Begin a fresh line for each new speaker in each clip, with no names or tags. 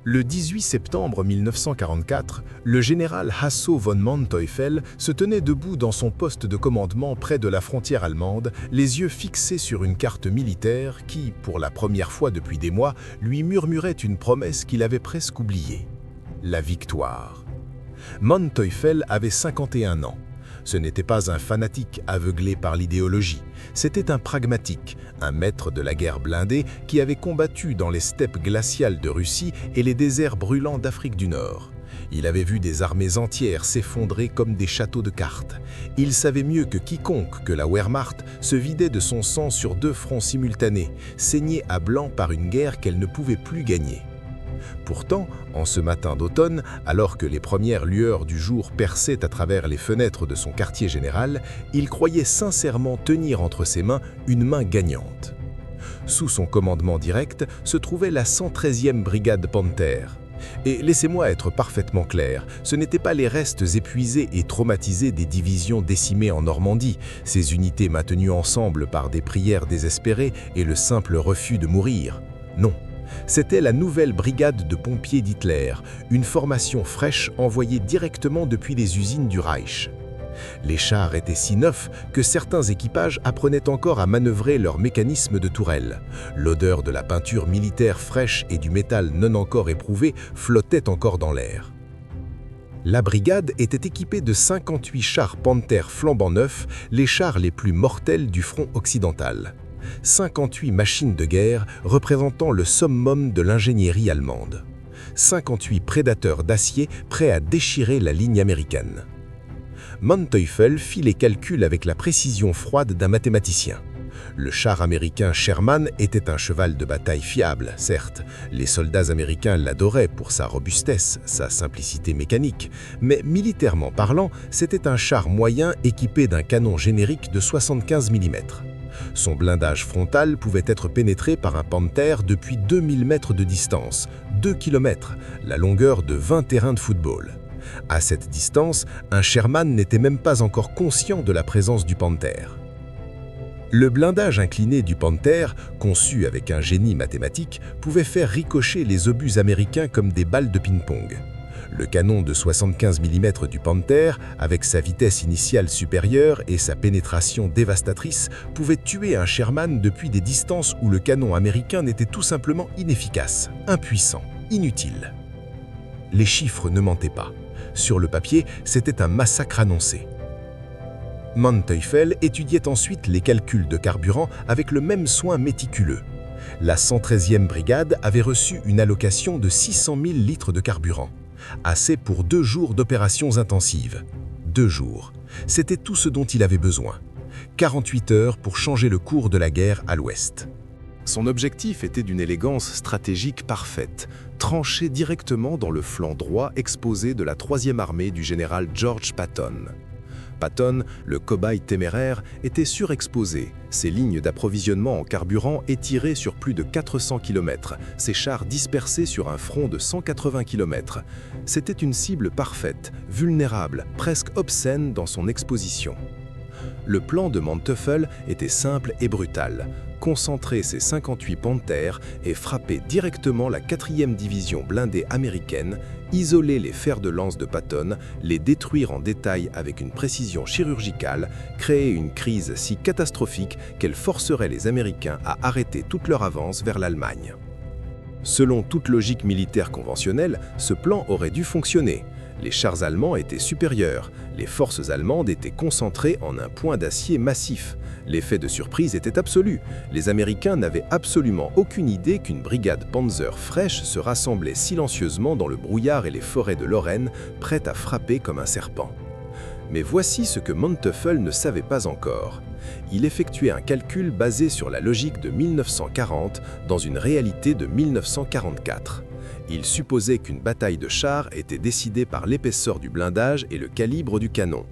Le 18 septembre 1944, le général Hasso von Manteuffel se tenait debout dans son poste de commandement près de la frontière allemande, les yeux fixés sur une carte militaire qui, pour la première fois depuis des mois, lui murmurait une promesse qu'il avait presque oubliée. La victoire. Manteuffel avait 51 ans. Ce n'était pas un fanatique aveuglé par l'idéologie, c'était un pragmatique, un maître de la guerre blindée qui avait combattu dans les steppes glaciales de Russie et les déserts brûlants d'Afrique du Nord. Il avait vu des armées entières s'effondrer comme des châteaux de cartes. Il savait mieux que quiconque que la Wehrmacht se vidait de son sang sur 2 fronts simultanés, saignée à blanc par une guerre qu'elle ne pouvait plus gagner. Pourtant, en ce matin d'automne, alors que les premières lueurs du jour perçaient à travers les fenêtres de son quartier général, il croyait sincèrement tenir entre ses mains une main gagnante. Sous son commandement direct se trouvait la 113e brigade Panther. Et laissez-moi être parfaitement clair, ce n'étaient pas les restes épuisés et traumatisés des divisions décimées en Normandie, ces unités maintenues ensemble par des prières désespérées et le simple refus de mourir. Non. C'était la nouvelle brigade de pompiers d'Hitler, une formation fraîche envoyée directement depuis les usines du Reich. Les chars étaient si neufs que certains équipages apprenaient encore à manœuvrer leurs mécanismes de tourelle. L'odeur de la peinture militaire fraîche et du métal non encore éprouvé flottait encore dans l'air. La brigade était équipée de 58 chars Panther flambant neufs, les chars les plus mortels du front occidental. 58 machines de guerre représentant le summum de l'ingénierie allemande. 58 prédateurs d'acier prêts à déchirer la ligne américaine. Manteuffel fit les calculs avec la précision froide d'un mathématicien. Le char américain Sherman était un cheval de bataille fiable, certes. Les soldats américains l'adoraient pour sa robustesse, sa simplicité mécanique, mais militairement parlant, c'était un char moyen équipé d'un canon générique de 75 mm. Son blindage frontal pouvait être pénétré par un Panther depuis 2000 mètres de distance, 2 km, la longueur de 20 terrains de football. À cette distance, un Sherman n'était même pas encore conscient de la présence du Panther. Le blindage incliné du Panther, conçu avec un génie mathématique, pouvait faire ricocher les obus américains comme des balles de ping-pong. Le canon de 75 mm du Panther, avec sa vitesse initiale supérieure et sa pénétration dévastatrice, pouvait tuer un Sherman depuis des distances où le canon américain n'était tout simplement inefficace, impuissant, inutile. Les chiffres ne mentaient pas. Sur le papier, c'était un massacre annoncé. Manteuffel étudiait ensuite les calculs de carburant avec le même soin méticuleux. La 113e brigade avait reçu une allocation de 600 000 litres de carburant. Assez pour 2 jours d'opérations intensives. 2 jours. C'était tout ce dont il avait besoin. 48 heures pour changer le cours de la guerre à l'ouest. Son objectif était d'une élégance stratégique parfaite, trancher directement dans le flanc droit exposé de la 3e armée du général George Patton. Patton, le cobaye téméraire, était surexposé, ses lignes d'approvisionnement en carburant étirées sur plus de 400 km, ses chars dispersés sur un front de 180 km. C'était une cible parfaite, vulnérable, presque obscène dans son exposition. Le plan de Manteuffel était simple et brutal. Concentrer ses 58 Panthers et frapper directement la 4e division blindée américaine, isoler les fers de lance de Patton, les détruire en détail avec une précision chirurgicale, créer une crise si catastrophique qu'elle forcerait les Américains à arrêter toute leur avance vers l'Allemagne. Selon toute logique militaire conventionnelle, ce plan aurait dû fonctionner. Les chars allemands étaient supérieurs, les forces allemandes étaient concentrées en un point d'acier massif. L'effet de surprise était absolu. Les Américains n'avaient absolument aucune idée qu'une brigade Panzer fraîche se rassemblait silencieusement dans le brouillard et les forêts de Lorraine, prête à frapper comme un serpent. Mais voici ce que Manteuffel ne savait pas encore. Il effectuait un calcul basé sur la logique de 1940 dans une réalité de 1944. Il supposait qu'une bataille de chars était décidée par l'épaisseur du blindage et le calibre du canon.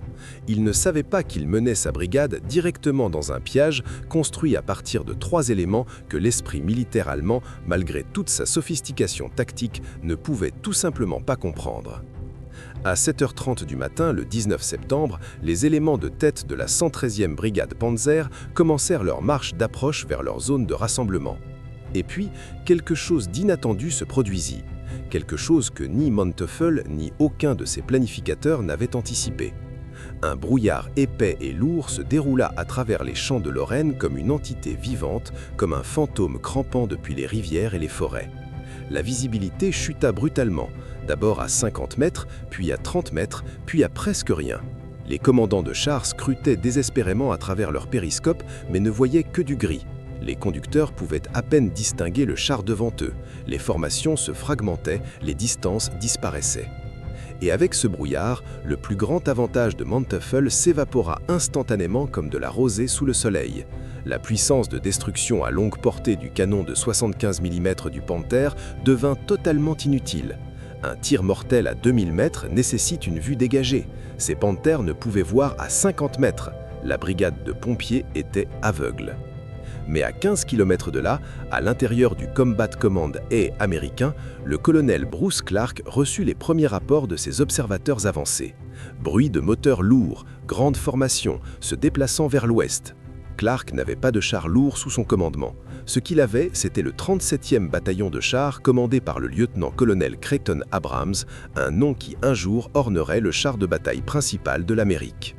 Il ne savait pas qu'il menait sa brigade directement dans un piège construit à partir de 3 éléments que l'esprit militaire allemand, malgré toute sa sophistication tactique, ne pouvait tout simplement pas comprendre. À 7h30 du matin, le 19 septembre, les éléments de tête de la 113e brigade Panzer commencèrent leur marche d'approche vers leur zone de rassemblement. Et puis, quelque chose d'inattendu se produisit.
quelque chose que ni Manteuffel ni aucun de ses planificateurs n'avait anticipé. Un brouillard épais et lourd se déroula à travers les champs de Lorraine comme une entité vivante, comme un fantôme crampant depuis les rivières et les forêts. La visibilité chuta brutalement, d'abord à 50 mètres, puis à 30 mètres, puis à presque rien. Les commandants de chars scrutaient désespérément à travers leur périscope, mais ne voyaient que du gris. Les conducteurs pouvaient à peine distinguer le char devant eux. Les formations se fragmentaient, les distances disparaissaient. Et avec ce brouillard, le plus grand avantage de Manteuffel s'évapora instantanément comme de la rosée sous le soleil. La puissance de destruction à longue portée du canon de 75 mm du Panther devint totalement inutile. Un tir mortel à 2000 mètres nécessite une vue dégagée. Ces Panthers ne pouvaient voir à 50 mètres. La brigade de pompiers était aveugle. Mais à 15 km de là, à l'intérieur du Combat Command A américain, le colonel Bruce Clark reçut les premiers rapports de ses observateurs avancés. Bruit de moteurs lourds, grande formation, se déplaçant vers l'ouest. Clark n'avait pas de chars lourds sous son commandement. Ce qu'il avait, c'était le 37e bataillon de chars commandé par le lieutenant-colonel Creighton Abrams, un nom qui un jour ornerait le char de bataille principal de l'Amérique.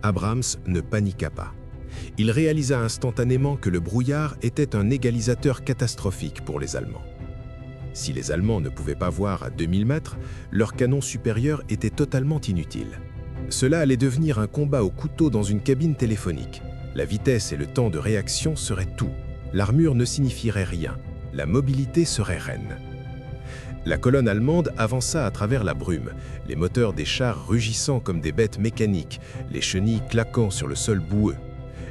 Abrams ne paniqua pas. Il réalisa instantanément que le brouillard était un égalisateur catastrophique pour les Allemands. Si les Allemands ne pouvaient pas voir à 2000 mètres, leur canon supérieur était totalement inutile. Cela allait devenir un combat au couteau dans une cabine téléphonique. La vitesse et le temps de réaction seraient tout. L'armure ne signifierait rien. La mobilité serait reine. La colonne allemande avança à travers la brume, les moteurs des chars rugissant comme des bêtes mécaniques, les chenilles claquant sur le sol boueux.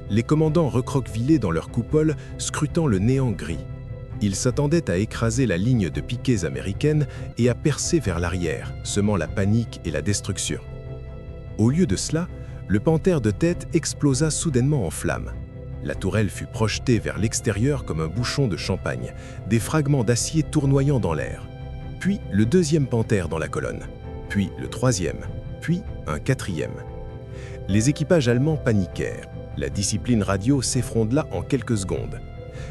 Les commandants recroquevillés dans leur coupole, scrutant le néant gris. Ils s'attendaient à écraser la ligne de piquets américaine et à percer vers l'arrière, semant la panique et la destruction. Au lieu de cela, le Panther de tête explosa soudainement en flammes. La tourelle fut projetée vers l'extérieur comme un bouchon de champagne, des fragments d'acier tournoyant dans l'air. Puis le deuxième Panther dans la colonne, puis le troisième, puis un quatrième. Les équipages allemands paniquèrent. La discipline radio s'effondra en quelques secondes.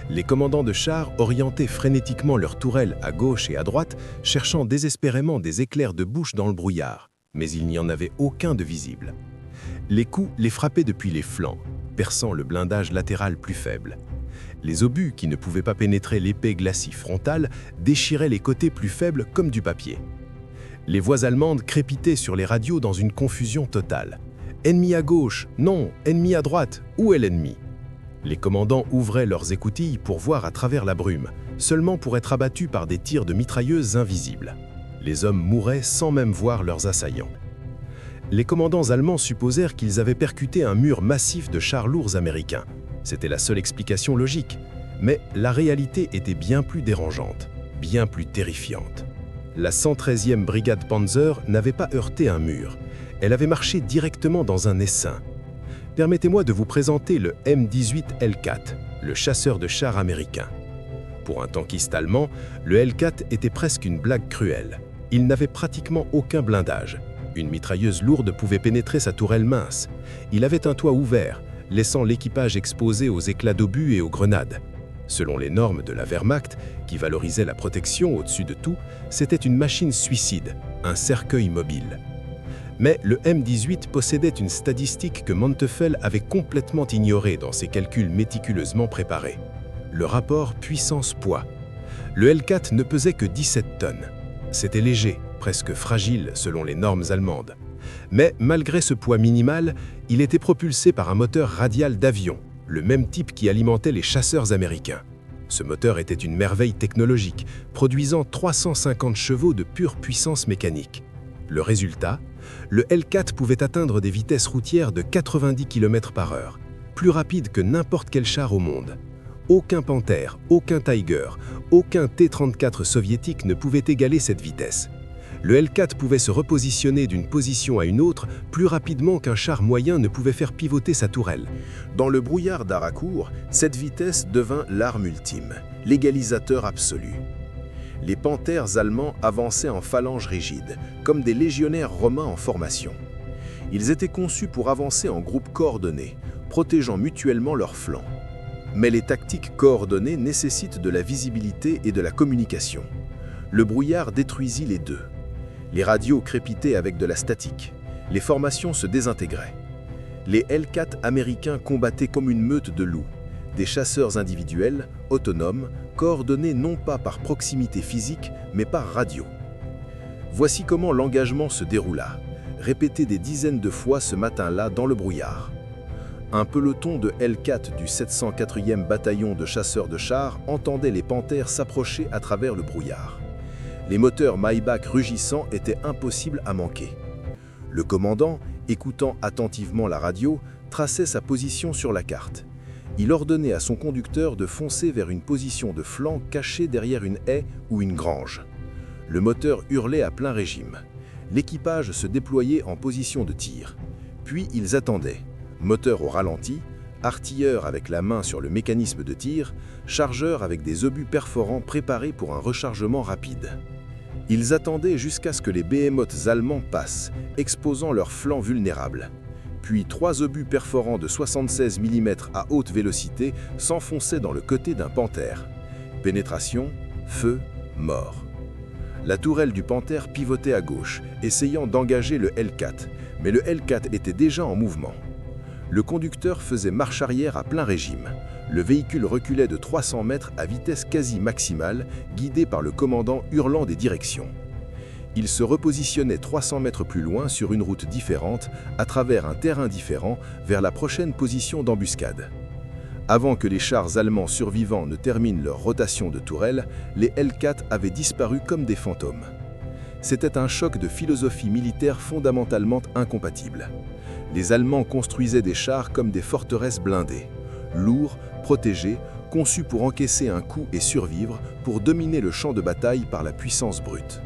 Les commandants de chars orientaient frénétiquement leurs tourelles à gauche et à droite, cherchant désespérément des éclairs de bouche dans le brouillard, mais il n'y en avait aucun de visible. Les coups les frappaient depuis les flancs, perçant le blindage latéral plus faible. Les obus, qui ne pouvaient pas pénétrer l'épais glacis frontal, déchiraient les côtés plus faibles comme du papier. Les voix allemandes crépitaient sur les radios dans une confusion totale. Ennemi à gauche, non, ennemi à droite, où est l'ennemi? Les commandants ouvraient leurs écoutilles pour voir à travers la brume, seulement pour être abattus par des tirs de mitrailleuses invisibles. Les hommes mouraient sans même voir leurs assaillants. Les commandants allemands supposèrent qu'ils avaient percuté un mur massif de chars lourds américains. C'était la seule explication logique. Mais la réalité était bien plus dérangeante, bien plus terrifiante. La 113e brigade Panzer n'avait pas heurté un mur. Elle avait marché directement dans un essaim. Permettez-moi de vous présenter le M18 L4, le chasseur de chars américain. Pour un tankiste allemand, le L4 était presque une blague cruelle. Il n'avait pratiquement aucun blindage. Une mitrailleuse lourde pouvait pénétrer sa tourelle mince. Il avait un toit ouvert, laissant l'équipage exposé aux éclats d'obus et aux grenades. Selon les normes de la Wehrmacht, qui valorisaient la protection au-dessus de tout, c'était une machine suicide, un cercueil mobile. Mais le M18 possédait une statistique que Manteuffel avait complètement ignorée dans ses calculs méticuleusement préparés. Le rapport puissance-poids. Le L4 ne pesait que 17 tonnes. C'était léger, presque fragile selon les normes allemandes. Mais malgré ce poids minimal, il était propulsé par un moteur radial d'avion, le même type qui alimentait les chasseurs américains. Ce moteur était une merveille technologique, produisant 350 chevaux de pure puissance mécanique. Le résultat, le L4 pouvait atteindre des vitesses routières de 90 km/h, plus rapide que n'importe quel char au monde. Aucun Panther, aucun Tiger, aucun T-34 soviétique ne pouvait égaler cette vitesse. Le L4 pouvait se repositionner d'une position à une autre plus rapidement qu'un char moyen ne pouvait faire pivoter sa tourelle.
Dans le brouillard d'Haracourt, cette vitesse devint l'arme ultime, l'égalisateur absolu. Les panthères allemands avançaient en phalange rigide, comme des légionnaires romains en formation. Ils étaient conçus pour avancer en groupes coordonnés, protégeant mutuellement leurs flancs. Mais les tactiques coordonnées nécessitent de la visibilité et de la communication. Le brouillard détruisit les deux. Les radios crépitaient avec de la statique. Les formations se désintégraient. Les Hellcat américains combattaient comme une meute de loups, des chasseurs individuels, autonomes, coordonnés non pas par proximité physique, mais par radio. Voici comment l'engagement se déroula, répété des dizaines de fois ce matin-là dans le brouillard. Un peloton de Hellcat du 704e bataillon de chasseurs de chars entendait les panthères s'approcher à travers le brouillard. Les moteurs Maybach rugissants étaient impossibles à manquer. Le commandant, écoutant attentivement la radio, traçait sa position sur la carte. Il ordonnait à son conducteur de foncer vers une position de flanc cachée derrière une haie ou une grange. Le moteur hurlait à plein régime. L'équipage se déployait en position de tir. Puis ils attendaient. Moteur au ralenti, artilleur avec la main sur le mécanisme de tir, chargeur avec des obus perforants préparés pour un rechargement rapide. Ils attendaient jusqu'à ce que les behemoths allemands passent, exposant leurs flancs vulnérables. Puis 3 obus perforants de 76 mm à haute vélocité s'enfonçaient dans le côté d'un panthère. Pénétration, feu, mort. La tourelle du panthère pivotait à gauche, essayant d'engager le Hellcat, mais le Hellcat était déjà en mouvement. Le conducteur faisait marche arrière à plein régime. Le véhicule reculait de 300 mètres à vitesse quasi maximale, guidé par le commandant hurlant des directions. Il se repositionnait 300 mètres plus loin sur une route différente, à travers un terrain différent, vers la prochaine position d'embuscade. Avant que les chars allemands survivants ne terminent leur rotation de tourelle, les Hellcat avaient disparu comme des fantômes. C'était un choc de philosophie militaire fondamentalement incompatible. Les Allemands construisaient des chars comme des forteresses blindées, lourds, protégés, conçus pour encaisser un coup et survivre, pour dominer le champ de bataille par la puissance brute.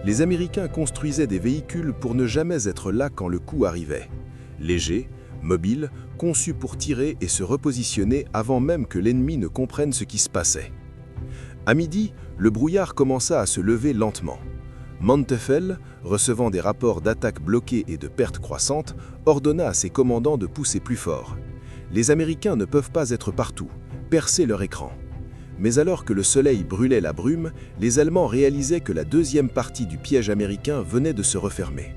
Les Américains construisaient des véhicules pour ne jamais être là quand le coup arrivait. Légers, mobiles, conçus pour tirer et se repositionner avant même que l'ennemi ne comprenne ce qui se passait. À midi, le brouillard commença à se lever lentement. Manteuffel, recevant des rapports d'attaques bloquées et de pertes croissantes, ordonna à ses commandants de pousser plus fort. Les Américains ne peuvent pas être partout, percer leur écran. Mais alors que le soleil brûlait la brume, les Allemands réalisaient que la deuxième partie du piège américain venait de se refermer.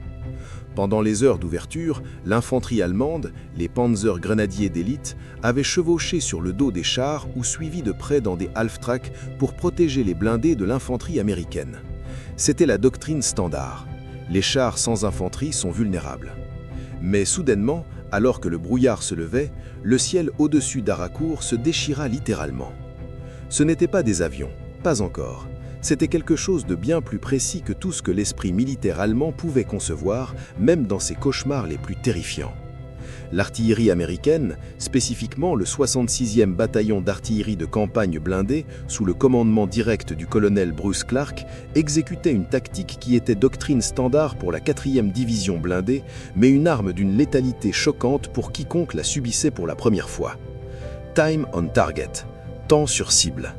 Pendant les heures d'ouverture, l'infanterie allemande, les Panzer grenadiers d'élite, avait chevauché sur le dos des chars ou suivi de près dans des half-tracks pour protéger les blindés de l'infanterie américaine. C'était la doctrine standard. Les chars sans infanterie sont vulnérables. Mais soudainement, alors que le brouillard se levait, le ciel au-dessus d'Haraucourt se déchira littéralement. Ce n'étaient pas des avions, pas encore. C'était quelque chose de bien plus précis que tout ce que l'esprit militaire allemand pouvait concevoir, même dans ses cauchemars les plus terrifiants. L'artillerie américaine, spécifiquement le 66e bataillon d'artillerie de campagne blindée, sous le commandement direct du colonel Bruce Clark, exécutait une tactique qui était doctrine standard pour la 4e division blindée, mais une arme d'une létalité choquante pour quiconque la subissait pour la première fois. Time on target, temps sur cible.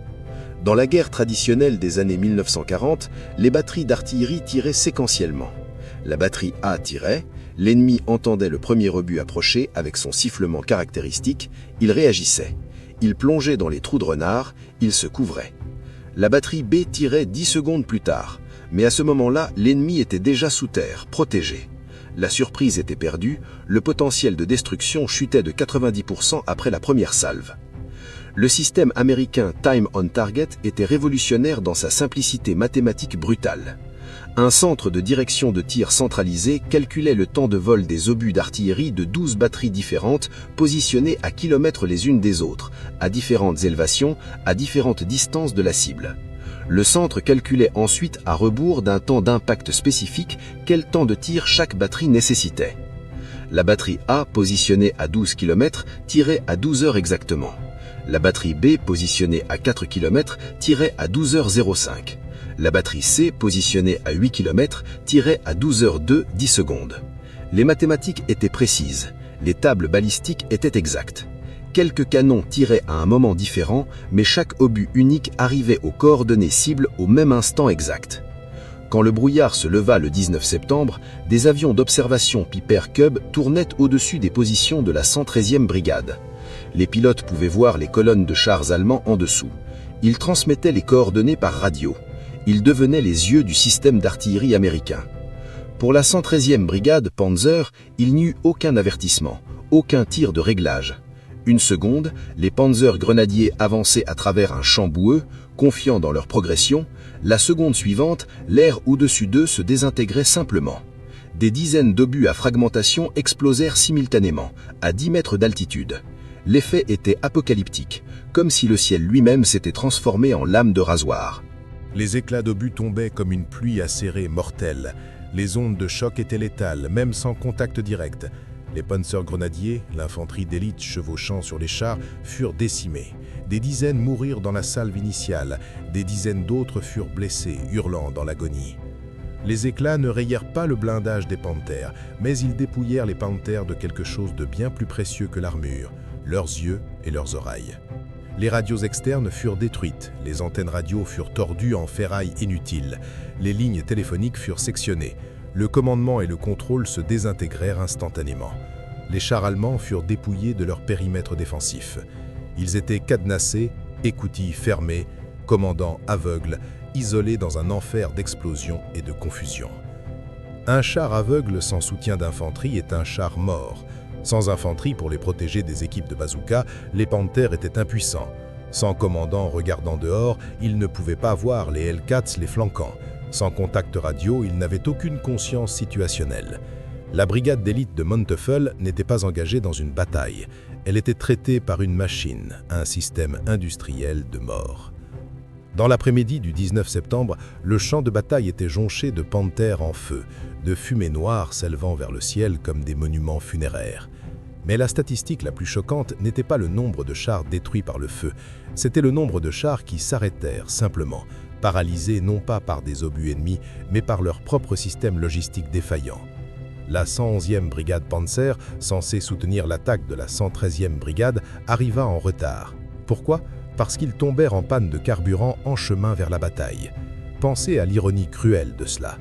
Dans la guerre traditionnelle des années 1940, les batteries d'artillerie tiraient séquentiellement. La batterie A tirait, l'ennemi entendait le premier obus approcher avec son sifflement caractéristique, il réagissait. Il plongeait dans les trous de renard, il se couvrait. La batterie B tirait 10 secondes plus tard, mais à ce moment-là, l'ennemi était déjà sous terre, protégé. La surprise était perdue, le potentiel de destruction chutait de 90% après la première salve. Le système américain Time on Target était révolutionnaire dans sa simplicité mathématique brutale. Un centre de direction de tir centralisé calculait le temps de vol des obus d'artillerie de 12 batteries différentes positionnées à kilomètres les unes des autres, à différentes élévations, à différentes distances de la cible. Le centre calculait ensuite à rebours d'un temps d'impact spécifique quel temps de tir chaque batterie nécessitait. La batterie A, positionnée à 12 km, tirait à 12 heures exactement. La batterie B, positionnée à 4 km, tirait à 12h05. La batterie C, positionnée à 8 km, tirait à 12h02 10 secondes. Les mathématiques étaient précises, les tables balistiques étaient exactes. Quelques canons tiraient à un moment différent, mais chaque obus unique arrivait aux coordonnées cibles au même instant exact. Quand le brouillard se leva le 19 septembre, des avions d'observation Piper Cub tournaient au-dessus des positions de la 113e brigade. Les pilotes pouvaient voir les colonnes de chars allemands en dessous. Ils transmettaient les coordonnées par radio.
ils devenaient les yeux du système d'artillerie américain. Pour la 113e brigade Panzer, il n'y eut aucun avertissement, aucun tir de réglage. Une seconde, les Panzer grenadiers avançaient à travers un champ boueux, confiants dans leur progression. La seconde suivante, l'air au-dessus d'eux se désintégrait simplement. Des dizaines d'obus à fragmentation explosèrent simultanément, à 10 mètres d'altitude. L'effet était apocalyptique, comme si le ciel lui-même s'était transformé en lame de rasoir.
Les éclats d'obus tombaient comme une pluie acérée mortelle. Les ondes de choc étaient létales, même sans contact direct. Les Panzer-grenadiers, l'infanterie d'élite chevauchant sur les chars, furent décimés. Des dizaines moururent dans la salve initiale, des dizaines d'autres furent blessés, hurlant dans l'agonie. Les éclats ne rayèrent pas le blindage des Panthers, mais ils dépouillèrent les Panthers de quelque chose de bien plus précieux que l'armure, leurs yeux et leurs oreilles. Les radios externes furent détruites, les antennes radio furent tordues en ferraille inutile, les lignes téléphoniques furent sectionnées, le commandement et le contrôle se désintégrèrent instantanément. Les chars allemands furent dépouillés de leur périmètre défensif. Ils étaient cadenassés, écoutilles fermées, commandants aveugles, isolés dans un enfer d'explosions et de confusion. Un char aveugle sans soutien d'infanterie est un char mort. Sans infanterie pour les protéger des équipes de bazooka, les Panthers étaient impuissants. Sans commandant regardant dehors, ils ne pouvaient pas voir les Hellcats les flanquant. Sans contact radio, ils n'avaient aucune conscience situationnelle. La brigade d'élite de Manteuffel n'était pas engagée dans une bataille. Elle était traitée par une machine, un système industriel de mort. Dans l'après-midi du 19 septembre, le champ de bataille était jonché de panthères en feu, de fumées noires s'élevant vers le ciel comme des monuments funéraires. Mais la statistique la plus choquante n'était pas le nombre de chars détruits par le feu, c'était le nombre de chars qui s'arrêtèrent simplement, paralysés non pas par des obus ennemis, mais par leur propre système logistique défaillant. La 111e brigade Panzer, censée soutenir l'attaque de la 113e brigade, arriva en retard. Pourquoi ? Parce qu'ils tombèrent en panne de carburant en chemin vers la bataille. Pensez à l'ironie cruelle de cela.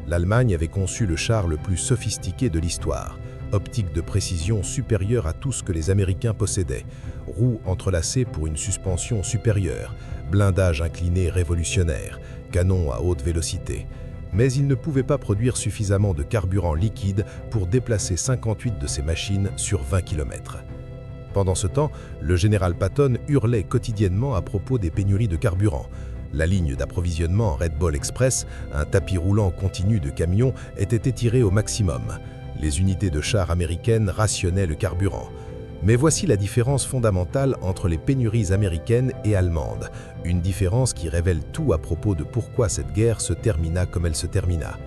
L'Allemagne avait conçu le char le plus sophistiqué de l'histoire, optique de précision supérieure à tout ce que les Américains possédaient, roues entrelacées pour une suspension supérieure, blindage incliné révolutionnaire, canon à haute vélocité. Mais ils ne pouvaient pas produire suffisamment de carburant liquide pour déplacer 58 de ces machines sur 20 km. Pendant ce temps, le général Patton hurlait quotidiennement à propos des pénuries de carburant. La ligne d'approvisionnement Red Bull Express, un tapis roulant continu de camions, était étirée au maximum. Les unités de chars américaines rationnaient le carburant. Mais voici la différence fondamentale entre les pénuries américaines et allemandes, une différence qui révèle tout à propos de pourquoi cette guerre se termina comme elle se termina.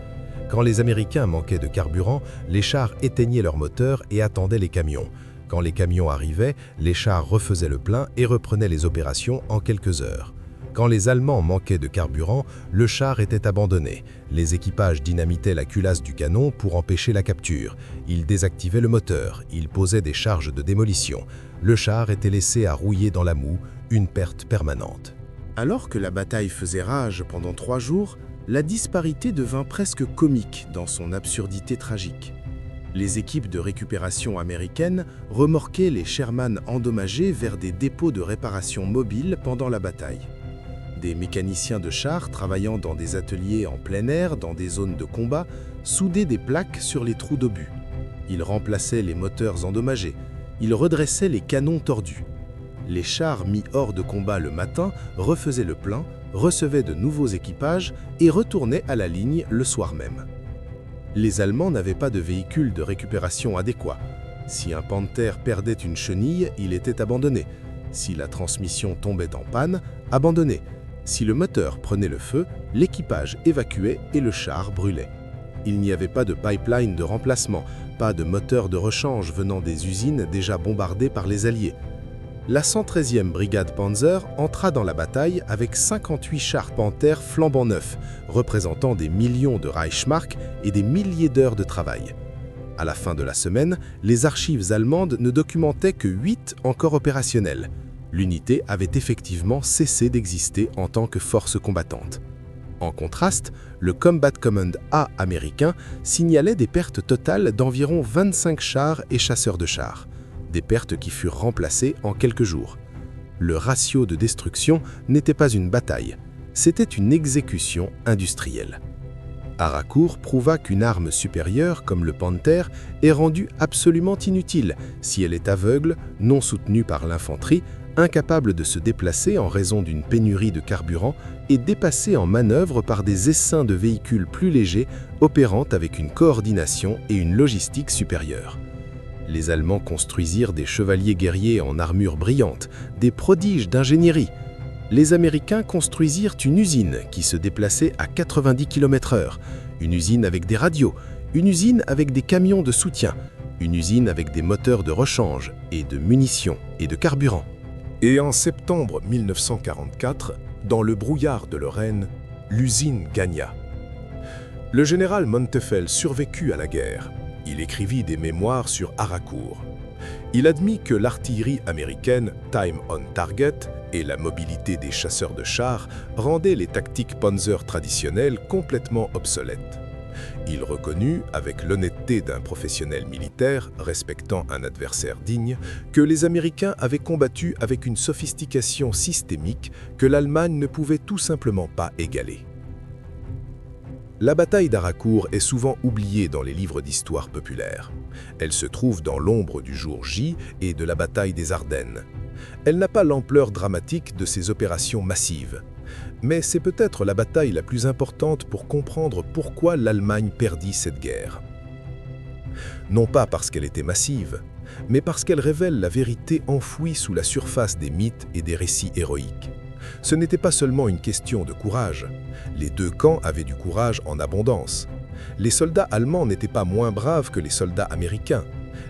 Quand les Américains manquaient de carburant, les chars éteignaient leurs moteurs et attendaient les camions. Quand les camions arrivaient, les chars refaisaient le plein et reprenaient les opérations en quelques heures. Quand les Allemands manquaient de carburant, le char était abandonné. Les équipages dynamitaient la culasse du canon pour empêcher la capture. Ils désactivaient le moteur, ils posaient des charges de démolition. Le char était laissé à rouiller dans la moue, une perte permanente.
Alors que la bataille faisait rage pendant 3 jours, la disparité devint presque comique dans son absurdité tragique. Les équipes de récupération américaines remorquaient les Sherman endommagés vers des dépôts de réparation mobiles pendant la bataille. Des mécaniciens de chars travaillant dans des ateliers en plein air, dans des zones de combat, soudaient des plaques sur les trous d'obus. Ils remplaçaient les moteurs endommagés. Ils redressaient les canons tordus. Les chars mis hors de combat le matin refaisaient le plein, recevaient de nouveaux équipages et retournaient à la ligne le soir même. Les Allemands n'avaient pas de véhicule de récupération adéquat. Si un Panther perdait une chenille, il était abandonné. Si la transmission tombait en panne, abandonné. Si le moteur prenait le feu, l'équipage évacuait et le char brûlait. Il n'y avait pas de pipeline de remplacement, pas de moteur de rechange venant des usines déjà bombardées par les Alliés. La 113e brigade Panzer entra dans la bataille avec 58 chars Panther flambant neufs, représentant des millions de Reichsmark et des milliers d'heures de travail. À la fin de la semaine, les archives allemandes ne documentaient que 8 encore opérationnels. L'unité avait effectivement cessé d'exister en tant que force combattante. En contraste, le Combat Command A américain signalait des pertes totales d'environ 25 chars et chasseurs de chars, des pertes qui furent remplacées en quelques jours. Le ratio de destruction n'était pas une bataille.
c'était une exécution industrielle. Haraucourt prouva qu'une arme supérieure, comme le Panther, est rendue absolument inutile si elle est aveugle, non soutenue par l'infanterie, incapable de se déplacer en raison d'une pénurie de carburant et dépassée en manœuvre par des essaims de véhicules plus légers opérant avec une coordination et une logistique supérieure. Les Allemands construisirent des chevaliers guerriers en armure brillante, des prodiges d'ingénierie. Les Américains construisirent une usine qui se déplaçait à 90 km/h, une usine avec des radios, une usine avec des camions de soutien, une usine avec des moteurs de rechange et de munitions et de carburant.
Et en septembre 1944, dans le brouillard de Lorraine, l'usine gagna. Le général Monteuffel survécut à la guerre. Il écrivit des mémoires sur Haraucourt. Il admit que l'artillerie américaine Time on Target et la mobilité des chasseurs de chars rendaient les tactiques Panzer traditionnelles complètement obsolètes. Il reconnut, avec l'honnêteté d'un professionnel militaire respectant un adversaire digne, que les Américains avaient combattu avec une sophistication systémique que l'Allemagne ne pouvait tout simplement pas égaler. La bataille d'Haraucourt est souvent oubliée dans les livres d'histoire populaire. Elle se trouve dans l'ombre du jour J et de la bataille des Ardennes. Elle n'a pas l'ampleur dramatique de ces opérations massives. Mais c'est peut-être la bataille la plus importante pour comprendre pourquoi l'Allemagne perdit cette guerre. Non pas parce qu'elle était massive, mais parce qu'elle révèle la vérité enfouie sous la surface des mythes et des récits héroïques. Ce n'était pas seulement une question de courage. Les deux camps avaient du courage en abondance. Les soldats allemands n'étaient pas moins braves que les soldats américains.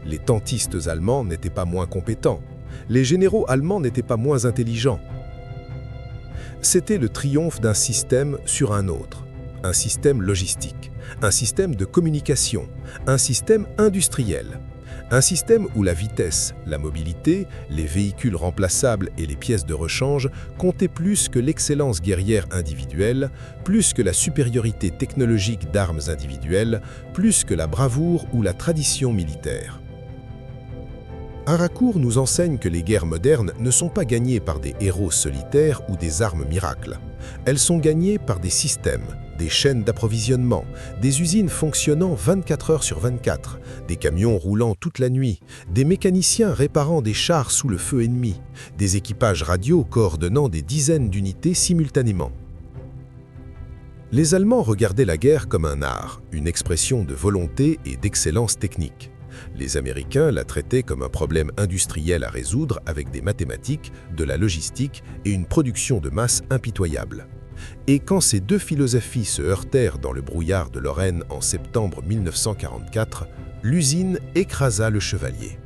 Les tentistes allemands n'étaient pas moins compétents. Les généraux allemands n'étaient pas moins intelligents. C'était le triomphe d'un système sur un autre, un système logistique, un système de communication, un système industriel, un système où la vitesse, la mobilité, les véhicules remplaçables et les pièces de rechange comptaient plus que l'excellence guerrière individuelle, plus que la supériorité technologique d'armes individuelles, plus que la bravoure ou la tradition militaire. Haraucourt nous enseigne que les guerres modernes ne sont pas gagnées par des héros solitaires ou des armes miracles. Elles sont gagnées par des systèmes, des chaînes d'approvisionnement, des usines fonctionnant 24 heures sur 24, des camions roulant toute la nuit, des mécaniciens réparant des chars sous le feu ennemi, des équipages radio coordonnant des dizaines d'unités simultanément. Les Allemands regardaient la guerre comme un art, une expression de volonté et d'excellence technique. Les Américains la traitaient comme un problème industriel à résoudre avec des mathématiques, de la logistique et une production de masse impitoyable. Et quand ces deux philosophies se heurtèrent dans le brouillard de Lorraine en septembre 1944, l'usine écrasa le chevalier.